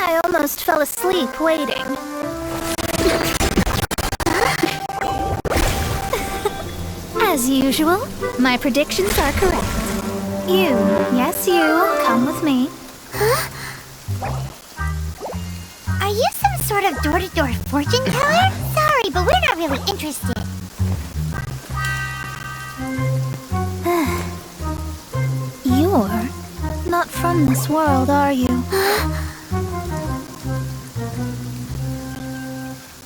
I almost fell asleep waiting. As usual, my predictions are correct. You, yes you, come with me. Huh? Are you some sort of door-to-door fortune teller? Sorry, but we're not really interested. You're not from this world, are you?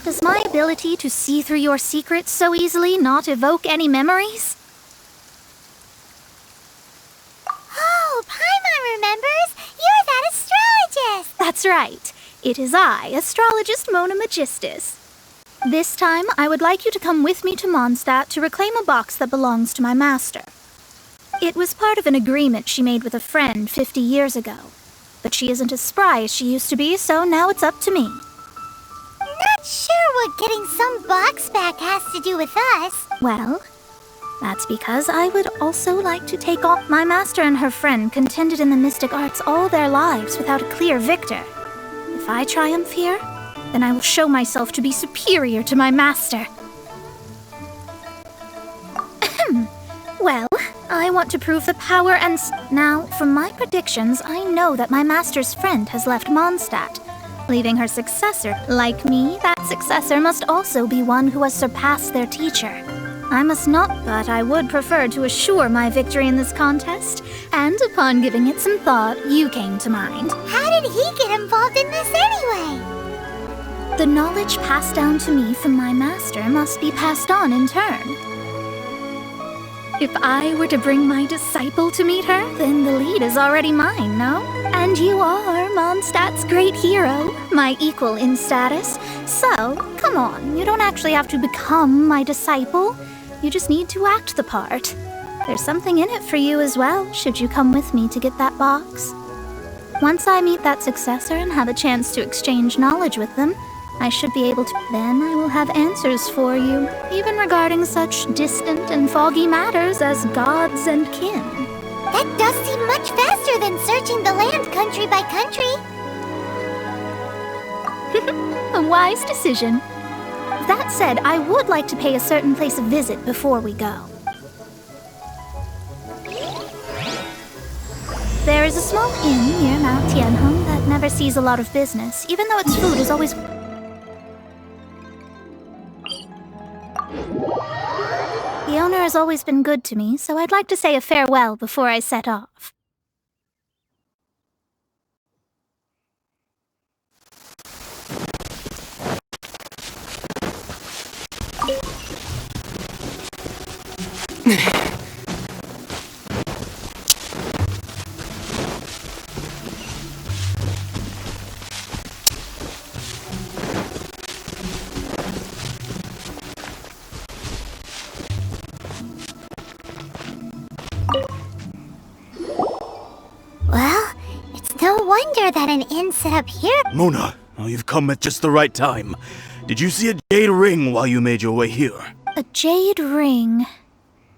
Does my ability to see through your secrets so easily not evoke any memories? Oh, Paimon remembers! You're that astrologist! That's right. It is I, astrologist Mona Magistus. This time, I would like you to come with me to Mondstadt to reclaim a box that belongs to my master. It was part of an agreement she made with a friend 50 years ago. But she isn't as spry as she used to be, so now it's up to me. Not sure what getting some box back has to do with us. Well, that's because I would also like to take on. My master and her friend contended in the mystic arts all their lives without a clear victor. If I triumph here, then I will show myself to be superior to my master. Well, I want to prove the power and... Now, from my predictions, I know that my master's friend has left Mondstadt, leaving her successor. Like me, that successor must also be one who has surpassed their teacher. I must not, but I would prefer to assure my victory in this contest, and upon giving it some thought, you came to mind. How did he get involved in this anyway? The knowledge passed down to me from my master must be passed on in turn. If I were to bring my disciple to meet her, then the lead is already mine, no? And you are Mondstadt's great hero, my equal in status. So, come on, you don't actually have to become my disciple. You just need to act the part. There's something in it for you as well, should you come with me to get that box. Once I meet that successor and have a chance to exchange knowledge with them, I should be able to. Then I will have answers for you, even regarding such distant and foggy matters as gods and kin. That does seem much faster than searching the land country by country. A wise decision. That said, I would like to pay a certain place a visit before we go. There is a small inn near Mount Tianheng that never sees a lot of business, even though its food is always... The owner has always been good to me, so I'd like to say a farewell before I set off. Well, it's no wonder that an inn set up here. Mona, you've come at just the right time. Did you see a jade ring while you made your way here? A jade ring.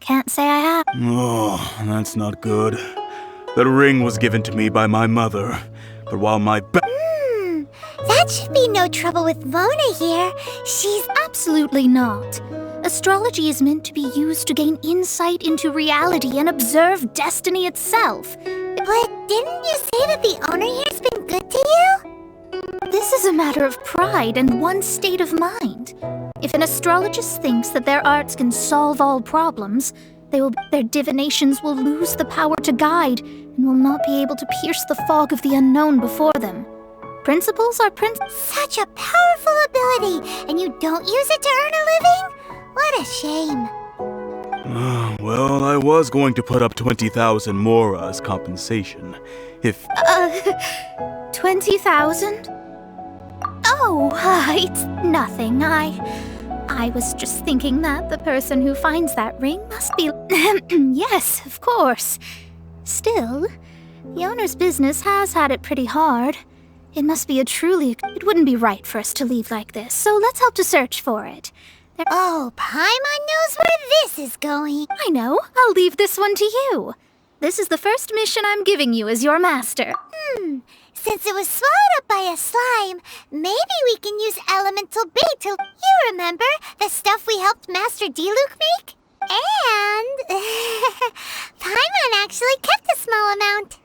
Can't say I have. Oh, that's not good. That ring was given to me by my mother, but while my That should be no trouble with Mona here. She's... Absolutely not. Astrology is meant to be used to gain insight into reality and observe destiny itself. But didn't you say that the owner here's been good to you? This is a matter of pride and one's state of mind. If an astrologist thinks that their arts can solve all problems, their divinations will lose the power to guide and will not be able to pierce the fog of the unknown before them. Principles are Such a powerful ability, and you don't use it to earn a living? What a shame. Well, I was going to put up 20,000 mora as compensation. If... 20,000? Oh, it's nothing. I was just thinking that the person who finds that ring must be... Yes, of course. Still, the owner's business has had it pretty hard. It must be It wouldn't be right for us to leave like this, so let's help to search for it. Oh, Paimon knows where this is going. I know. I'll leave this one to you. This is the first mission I'm giving you as your master. Since it was swallowed up by a slime, maybe we can use elemental bait to... You remember the stuff we helped Master Diluc make? And... Paimon actually kept a small amount.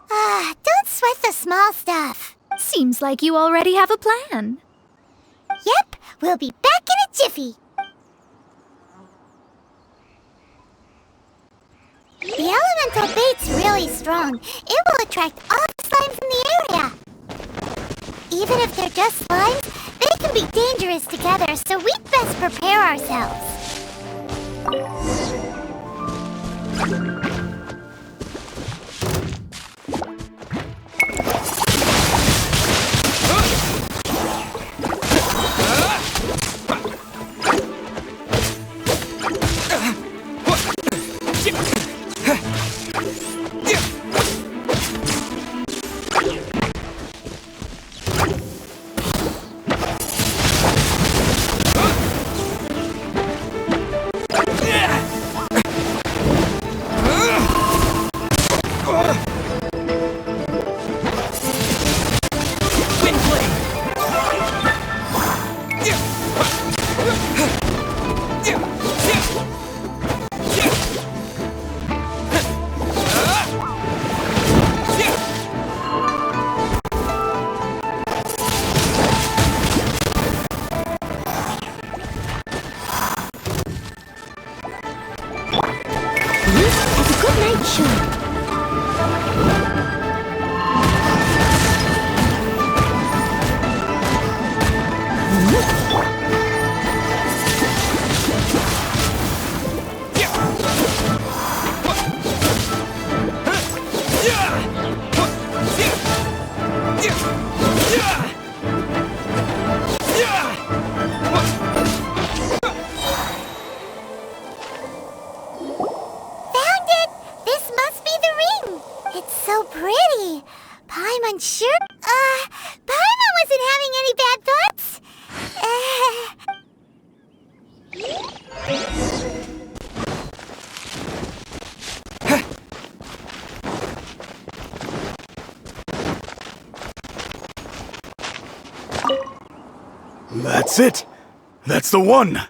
Don't sweat the small stuff. Seems like you already have a plan. Yep, we'll be back in a jiffy. The elemental bait's really strong. It will attract all the slimes in the area. Even if they're just slimes, they can be dangerous together, so we'd best prepare ourselves. Paimon wasn't having any bad thoughts. That's it! That's the one!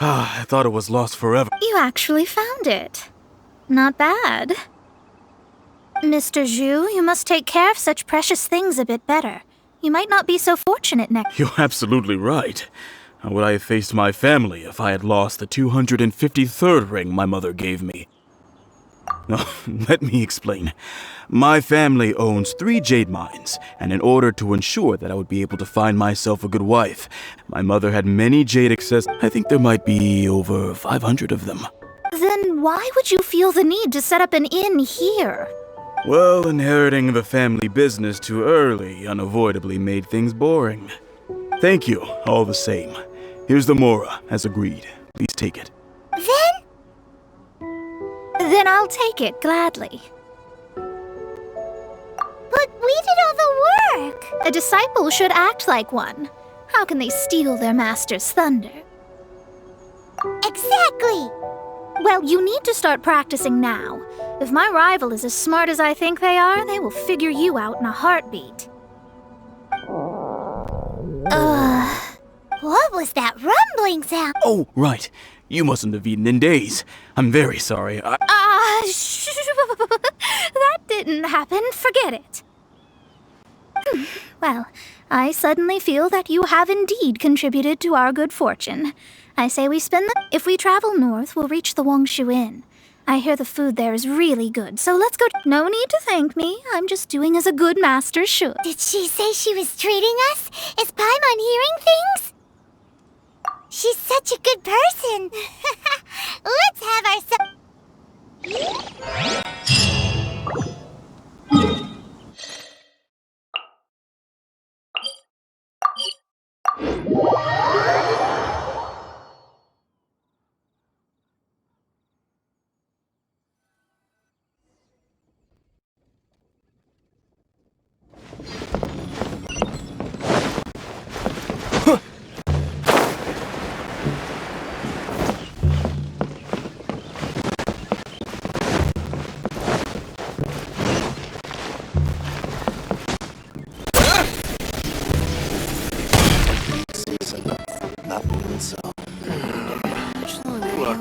I thought it was lost forever. You actually found it. Not bad. Mr. Zhu, you must take care of such precious things a bit better. You might not be so fortunate next. You're absolutely right. How would I have faced my family if I had lost the 253rd ring my mother gave me? Let me explain. My family owns 3 jade mines, and in order to ensure that I would be able to find myself a good wife, my mother had many jade accessories. I think there might be over 500 of them. Then why would you feel the need to set up an inn here? Well, inheriting the family business too early unavoidably made things boring. Thank you, all the same. Here's the Mora, as agreed. Please take it. Then I'll take it gladly. But we did all the work. A disciple should act like one. How can they steal their master's thunder? Exactly. Well, you need to start practicing now. If my rival is as smart as I think they are, they will figure you out in a heartbeat. What was that rumbling sound? Oh, right. You mustn't have eaten in days. I'm very sorry. That didn't happen. Forget it. Well, I suddenly feel that you have indeed contributed to our good fortune. I say we spend the... If we travel north, we'll reach the Wongshu Inn. I hear the food there is really good, so let's go... No need to thank me. I'm just doing as a good master should. Did she say she was treating us? Is Paimon hearing things? She's such a good person. Let's have ourselves...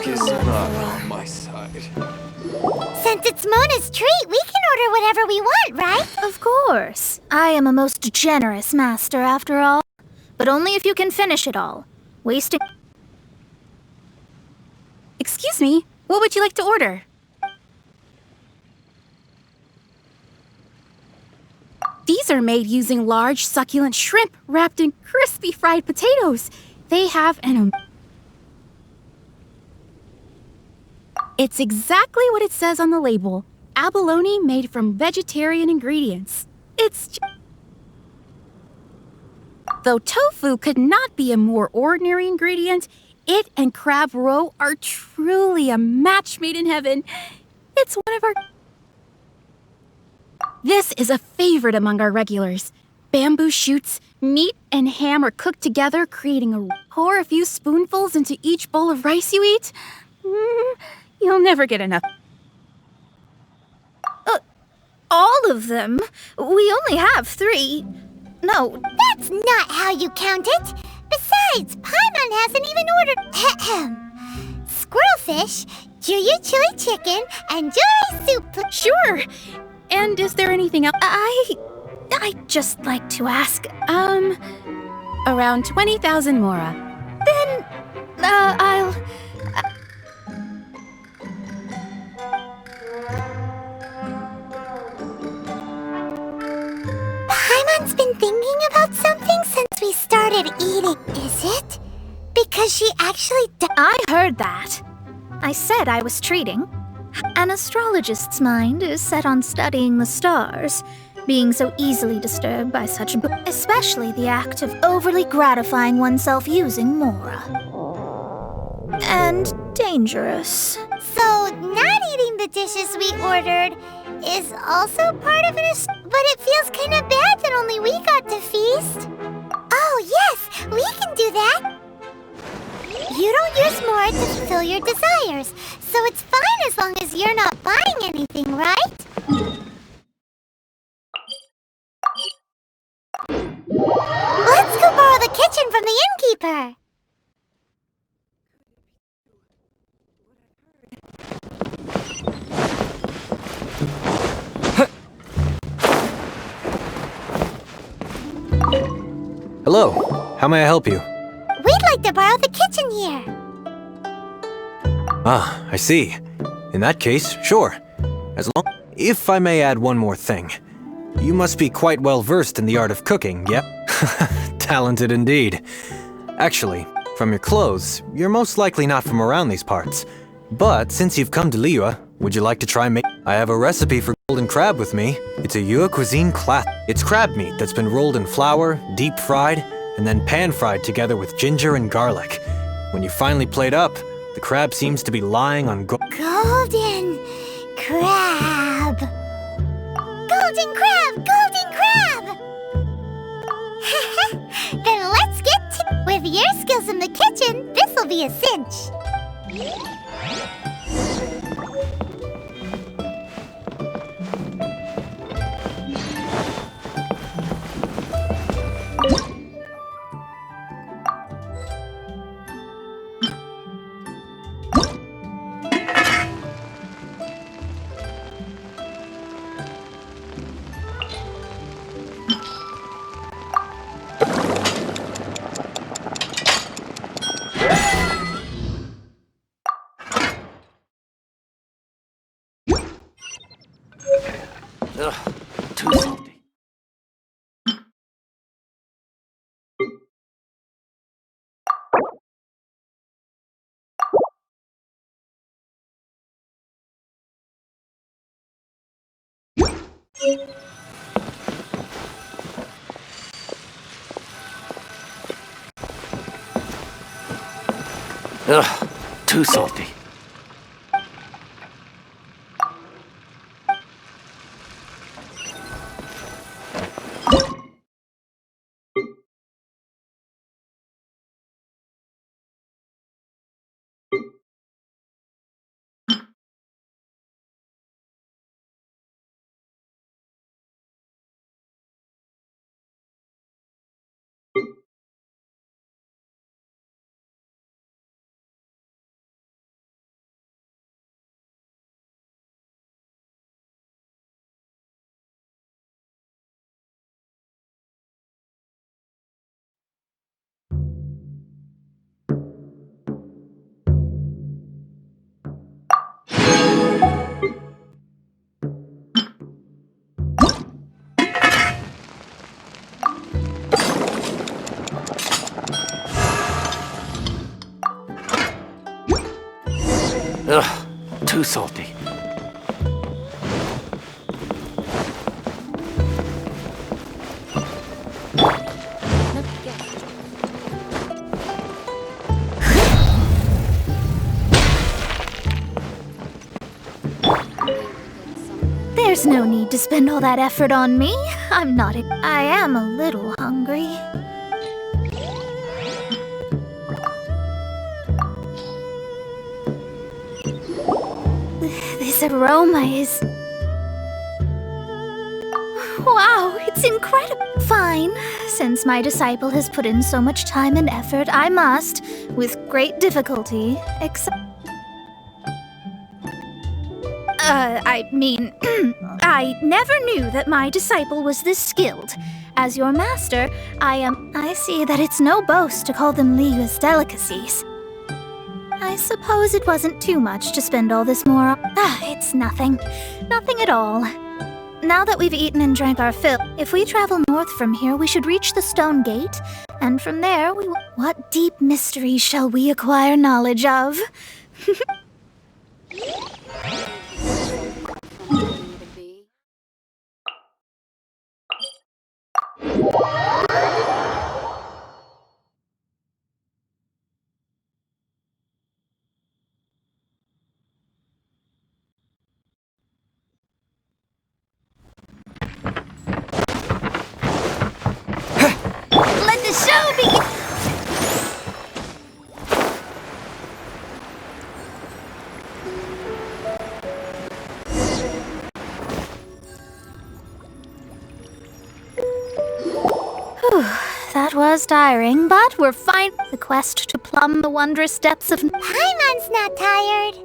luck is not on my side. Since it's Mona's treat, we can order whatever we want, right? Of course. I am a most generous master, after all. But only if you can finish it all. Wasting... Excuse me, what would you like to order? These are made using large, succulent shrimp wrapped in crispy fried potatoes. They have an... It's exactly what it says on the label. Abalone made from vegetarian ingredients. It's... Though tofu could not be a more ordinary ingredient, it and crab roe are truly a match made in heaven. It's one of our... This is a favorite among our regulars. Bamboo shoots, meat, and ham are cooked together, creating a... Pour a few spoonfuls into each bowl of rice you eat. You'll never get enough. All of them? We only have 3. No. That's not how you count it. Besides, Paimon hasn't even ordered... Squirrelfish, Juyu chili chicken, and Juri soup. Sure. And is there anything else? I'd just like to ask... Around 20,000 mora. Then, I'll... Paimon's been thinking about something since we started eating, is it? Because she actually I heard that. I said I was treating. An astrologist's mind is set on studying the stars, being so easily disturbed by such... especially the act of overly gratifying oneself using mora. And dangerous. So, not eating the dishes we ordered is also part of it, but it feels kind of bad that only we got to feast. Oh, yes, we can do that. You don't use mora to fulfill your desires, so it's fine as long as you're not buying anything, right? Let's go borrow the kitchen from the innkeeper. Hello, how may I help you? We'd like to borrow the kitchen here. Ah, I see. In that case, sure. If I may add one more thing. You must be quite well versed in the art of cooking, yep? Talented indeed. Actually, from your clothes, you're most likely not from around these parts. But since you've come to Liyue, would you like to try I have a recipe for golden crab with me. It's a Yue cuisine class. It's crab meat that's been rolled in flour, deep fried, and then pan-fried together with ginger and garlic. When you finally plate up, the crab seems to be lying on Golden crab. Golden crab! Golden crab! Then let's get to... With your skills in the kitchen, this'll be a cinch. Ugh, too salty. Ugh, too salty. Ugh, too salty. There's no need to spend all that effort on me. I am a little hungry. This aroma is... Wow, it's incredible. Fine. Since my disciple has put in so much time and effort, I must, with great difficulty, accept... I never knew that my disciple was this skilled. As your master, I see that it's no boast to call them Liyue's delicacies. I suppose it wasn't too much to spend all this more. It's nothing. Nothing at all. Now that we've eaten and drank our fill, if we travel north from here, we should reach the stone gate, and from there we will... What deep mysteries shall we acquire knowledge of? Let the show begin! That was tiring, but we're fine. The quest to plumb the wondrous depths of... Paimon's not tired.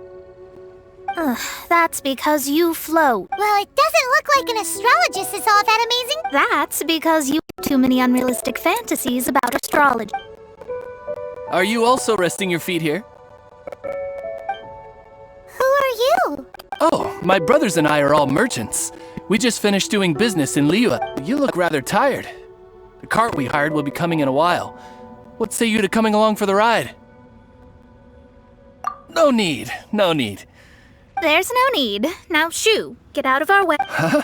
That's because you float. Well, it doesn't look like an astrologist is all that amazing. That's because you have too many unrealistic fantasies about astrology. Are you also resting your feet here? Who are you? Oh, my brothers and I are all merchants. We just finished doing business in Liyue. You look rather tired. The cart we hired will be coming in a while. What say you to coming along for the ride? No need, no need. There's no need. Now shoo, get out of our way. Huh?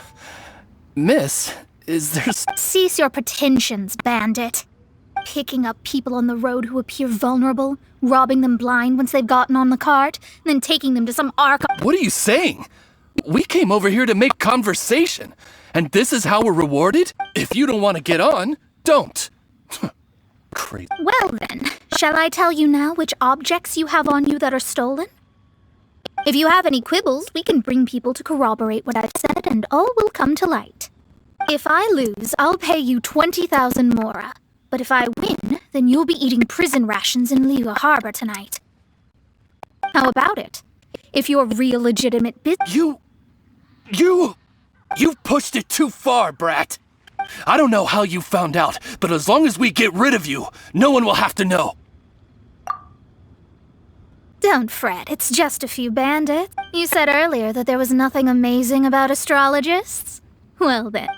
Miss, is there... Cease your pretensions, bandit. Picking up people on the road who appear vulnerable, robbing them blind once they've gotten on the cart, and then taking them to some What are you saying? We came over here to make conversation, and this is how we're rewarded? If you don't want to get on, don't. Crazy. Well then, shall I tell you now which objects you have on you that are stolen? If you have any quibbles, we can bring people to corroborate what I've said, and all will come to light. If I lose, I'll pay you 20,000 mora. But if I win, then you'll be eating prison rations in Liyue Harbor tonight. How about it? If you're real legitimate You've pushed it too far, brat. I don't know how you found out, but as long as we get rid of you, no one will have to know. Don't fret, it's just a few bandits. You said earlier that there was nothing amazing about astrologists? Well then.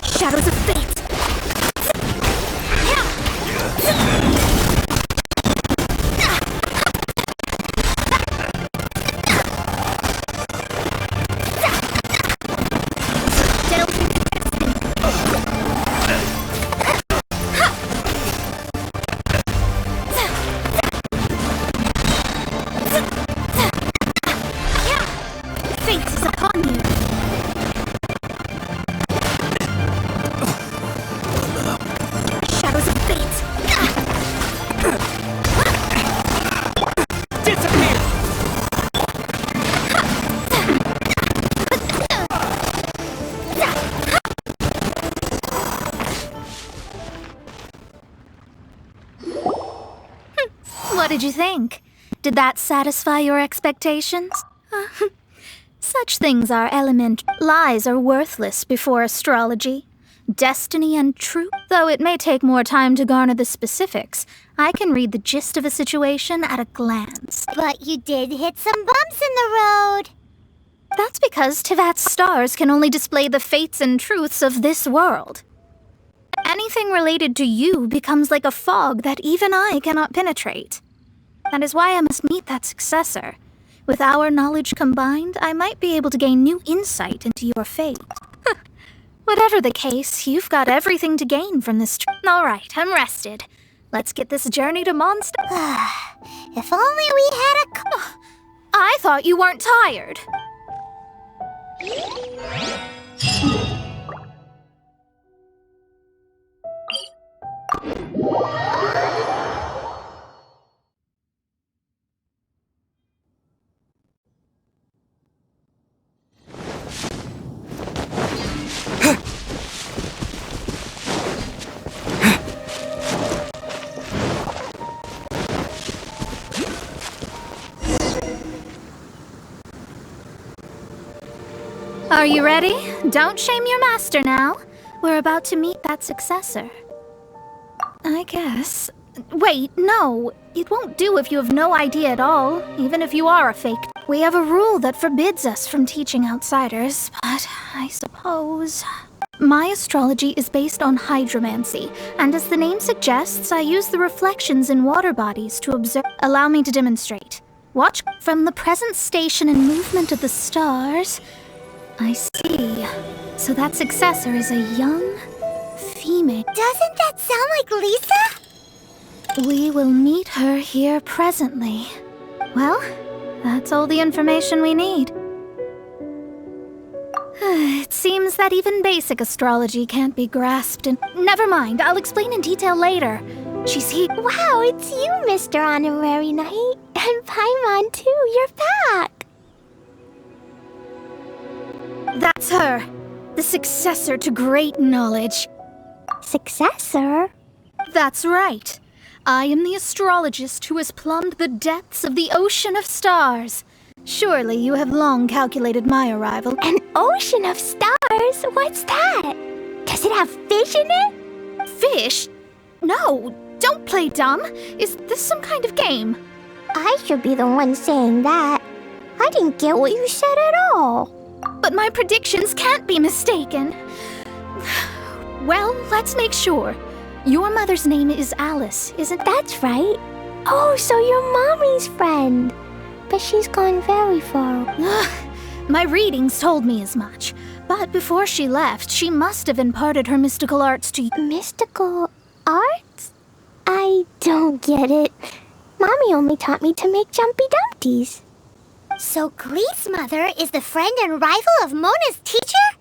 Shadows of fate! What did you think? Did that satisfy your expectations? Such things are lies are worthless before astrology. Destiny and truth, though it may take more time to garner the specifics, I can read the gist of a situation at a glance. But you did hit some bumps in the road. That's because Tivat's stars can only display the fates and truths of this world. Any anything related to you becomes like a fog that even I cannot penetrate. That is why I must meet that successor. With our knowledge combined, I might be able to gain new insight into your fate. Whatever the case, you've got everything to gain from this trip. All right, I'm rested. Let's get this journey to Moндштадте. If only we'd had a... I thought you weren't tired. Are you ready? Don't shame your master now. We're about to meet that successor. I guess. Wait, no. It won't do if you have no idea at all, even if you are a fake. We have a rule that forbids us from teaching outsiders, but I suppose... My astrology is based on hydromancy, and as the name suggests, I use the reflections in water bodies to observe. Allow me to demonstrate. Watch from the present station and movement of the stars. I see. So that successor is a young female. Doesn't that sound like Lisa? We will meet her here presently. Well, that's all the information we need. It seems that even basic astrology can't be grasped in... Never mind, I'll explain in detail later. She's here. Wow, it's you, Mr. Honorary Knight. And Paimon, too, you're back. That's her. The successor to great knowledge. Successor? That's right. I am the astrologist who has plumbed the depths of the ocean of stars. Surely you have long calculated my arrival. An ocean of stars? What's that? Does it have fish in it? Fish? No, don't play dumb. Is this some kind of game? I should be the one saying that. I didn't get what you said at all. But my predictions can't be mistaken. Well, let's make sure. Your mother's name is Alice, isn't... That's right. Oh, so you're Mommy's friend. But she's gone very far. My readings told me as much. But before she left, she must have imparted her mystical arts to you. Mystical arts? I don't get it. Mommy only taught me to make jumpy dumpties. So Glee's mother is the friend and rival of Mona's teacher?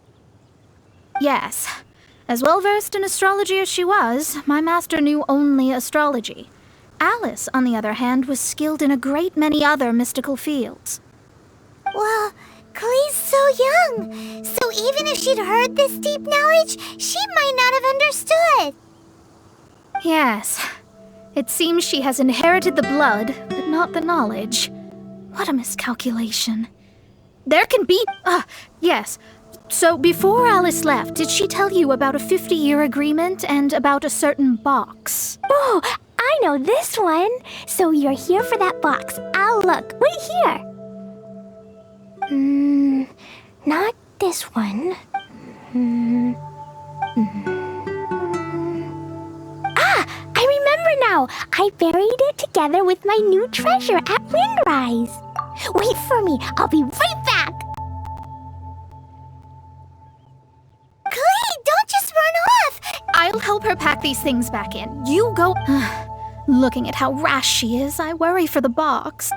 Yes. As well-versed in astrology as she was, my master knew only astrology. Alice, on the other hand, was skilled in a great many other mystical fields. Well, Glee's so young. So even if she'd heard this deep knowledge, she might not have understood. Yes. It seems she has inherited the blood, but not the knowledge. What a miscalculation. There can be... yes. So before Alice left, did she tell you about a 50-year agreement and about a certain box? Oh, I know this one. So you're here for that box. I'll look. Wait here. Not this one. I remember now. I buried it together with my new treasure at Windrise. Wait for me. I'll be right back. Glee, don't just run off. I'll help her pack these things back in. You go... Looking at how rash she is, I worry for the box.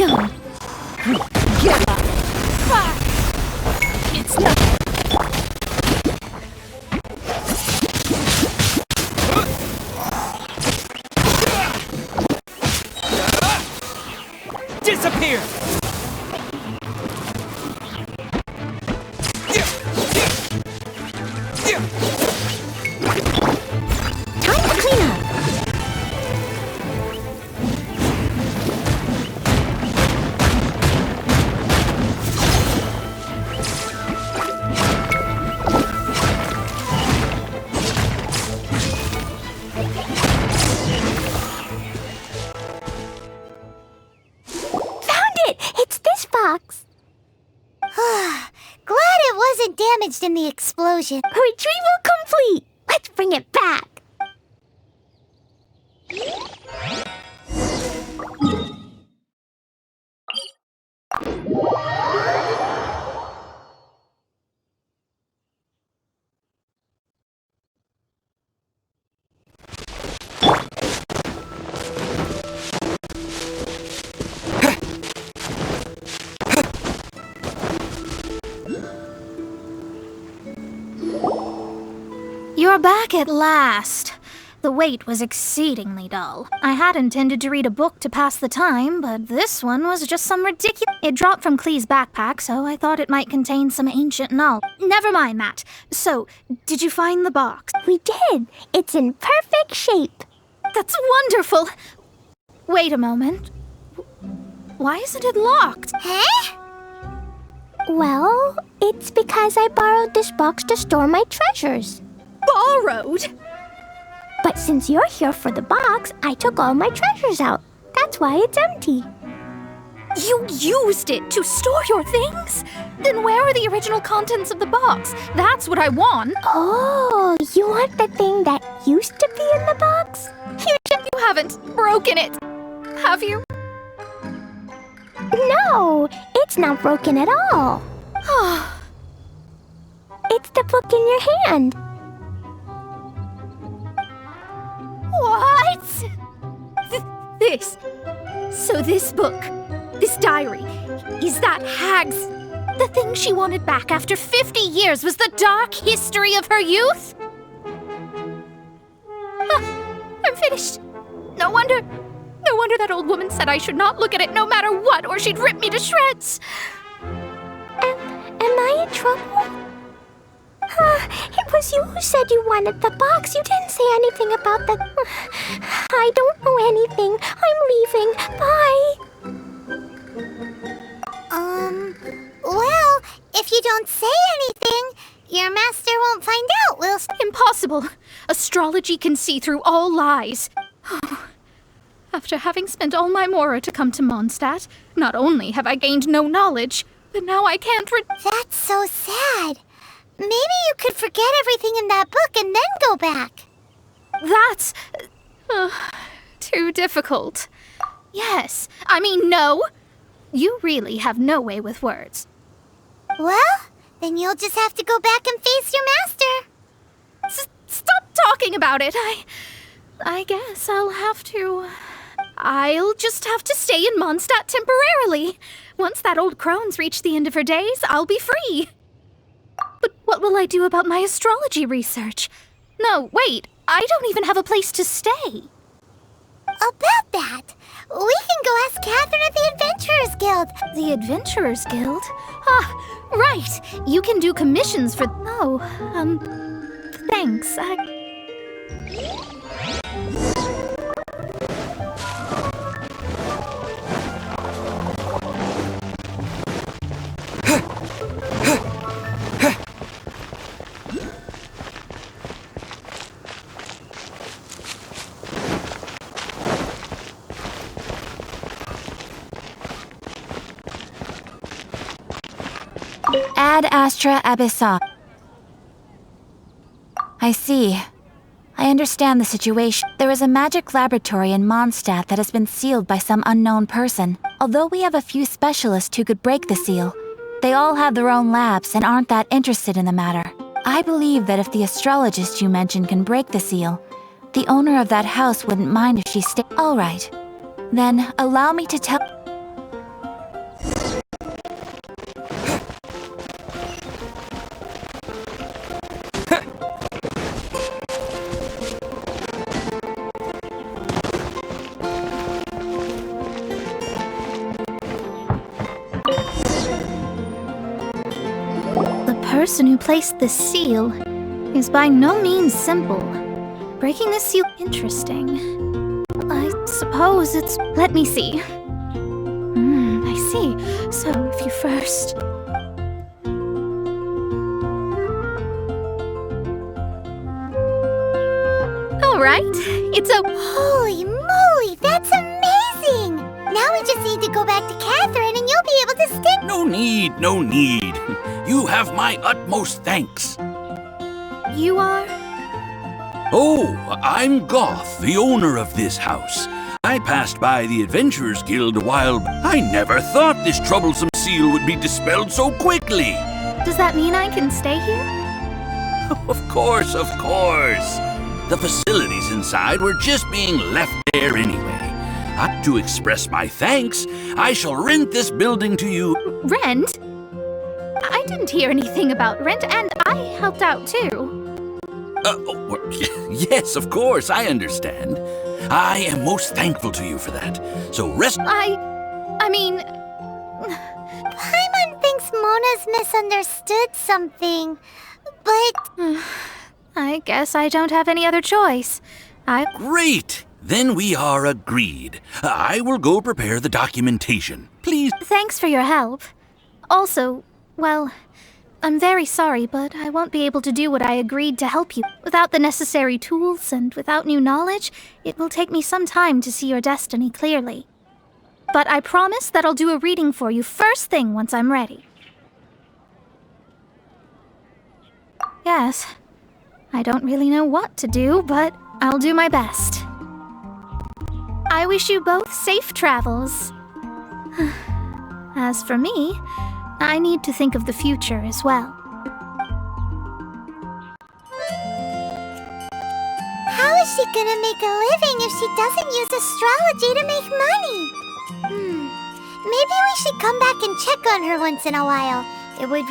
done. Get up. It's not. Disappear! Time to clean up. Found it! It's this box. Glad it wasn't damaged in the explosion. Retrieval complete. Let's bring it back. You're back at last. The wait was exceedingly dull. I had intended to read a book to pass the time, but this one was just some ridiculous... It dropped from Clee's backpack, so I thought it might contain some ancient knowledge. Never mind that. So, did you find the box? We did. It's in perfect shape. That's wonderful! Wait a moment. Why isn't it locked? Huh? Well, it's because I borrowed this box to store my treasures. Borrowed? But since you're here for the box, I took all my treasures out. That's why it's empty. You used it to store your things? Then where are the original contents of the box? That's what I want. Oh, you want the thing that used to be in the box? You haven't broken it, have you? No, it's not broken at all. It's the book in your hand. What? This. So this book, this diary, is that Hag's... The thing she wanted back after 50 years was the dark history of her youth? I'm finished. No wonder that old woman said I should not look at it no matter what, or she'd rip me to shreds. Am I in trouble? It was you who said you wanted the box. You didn't say anything about the... I don't know anything. I'm leaving. Bye. Well, if you don't say anything, your master won't find out, will... Impossible. Astrology can see through all lies. After having spent all my mora to come to Moндштадте, not only have I gained no knowledge, but now I can't That's so sad. Maybe you could forget everything in that book and then go back. That's... too difficult. Yes, I mean no. You really have no way with words. Well, then you'll just have to go back and face your master. Stop talking about it. I guess I'll just have to stay in Moндштадте temporarily. Once that old crone's reached the end of her days, I'll be free. But what will I do about my astrology research? No, wait, I don't even have a place to stay. About that, we can go ask Catherine at the Adventurers Guild. The Adventurers Guild? Ah, right. You can do commissions for... Oh, thanks. Ad astra abyssa. I see. I understand the situation. There is a magic laboratory in Moндштадте that has been sealed by some unknown person. Although we have a few specialists who could break the seal, they all have their own labs and aren't that interested in the matter. I believe that if the astrologist you mentioned can break the seal, the owner of that house wouldn't mind if she stayed. All right. Then allow me to tell... person who placed this seal is by no means simple. Breaking this seal... Interesting. I suppose it's... Let me see. I see. So, if you first... Alright, it's a... Holy moly, that's amazing! Now we just need to go back to Catherine and you'll be able to stick... No need, no need. You have my utmost thanks. You are? Oh, I'm Goth, the owner of this house. I passed by the Adventurers Guild a while back. I never thought this troublesome seal would be dispelled so quickly. Does that mean I can stay here? Of course, of course. The facilities inside were just being left there anyway. To express my thanks, I shall rent this building to you. Rent? I didn't hear anything about rent, and I helped out too. Yes, of course, I understand. I am most thankful to you for that. So rest... I mean... Paimon thinks Mona's misunderstood something, but... I guess I don't have any other choice. Great! Then we are agreed. I will go prepare the documentation. Please... Thanks for your help. Also, well, I'm very sorry, but I won't be able to do what I agreed to help you. Without the necessary tools and without new knowledge, it will take me some time to see your destiny clearly. But I promise that I'll do a reading for you first thing once I'm ready. Yes, I don't really know what to do, but I'll do my best. I wish you both safe travels. As for me, I need to think of the future as well. How is she gonna make a living if she doesn't use astrology to make money? Maybe we should come back and check on her once in a while. It would